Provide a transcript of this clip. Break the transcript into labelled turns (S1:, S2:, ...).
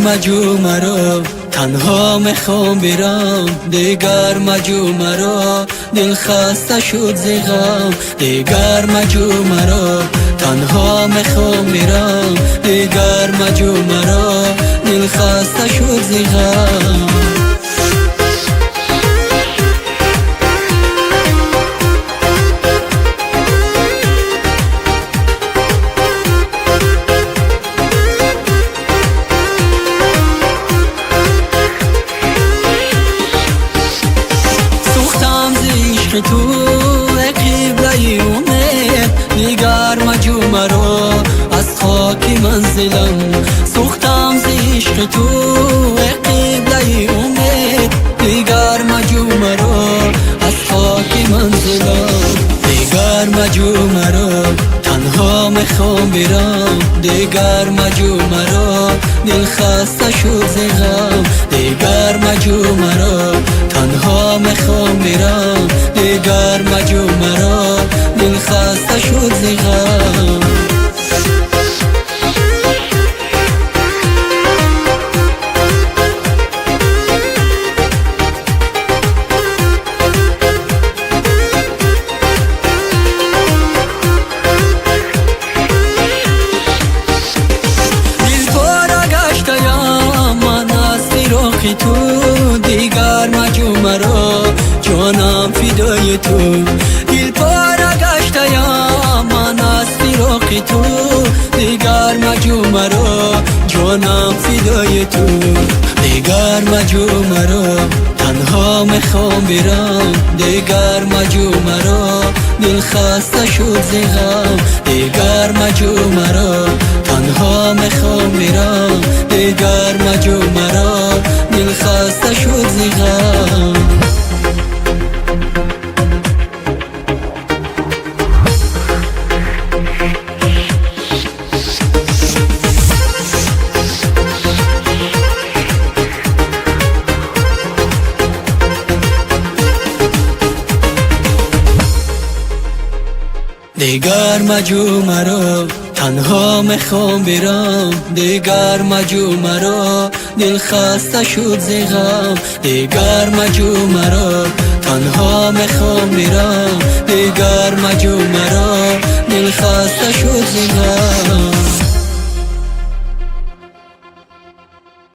S1: مجو مرا تنها میخوام برم، دیگر مجو مرا دل خسته شد ز غم. دیگر مجو مرا تنها میخوام برم، دیگر مجو مرا دل خسته شد ز غم. تو قبله امید، دیگر مجو مرا از خاک منزلم. سوختم ز عشق تو قبله امید، دیگر مجو مرا از خاک منزلم. دیگر مجو مرا تنها میخوام برم، دیگر مجو مرا دل خسته شد ز غم. دیگر مجو مرا تنها میخوام برم، دیگر مجو مرا دل خسته شد ز غم. تو دیگر مجو مرا جانم فدای تو، دل پاره گشتم من از فراق تو. دیگر مجو مرا جانم فدای تو، دیگر مجو مرا تنها میخوام برم، دیگر مجو مرا دل خسته شد ز غم. دیگر مجو مرا تنها میخوام برم، دیگر مجو مرا دل خسته شد ز غم. دیگر مجو مرا تنها میخوام برم، دیگر مجو مرا دل خسته شد ز غم. دیگر مجو مرا تنها میخوام برم، دیگر مجو مرا دل خسته شد ز غم.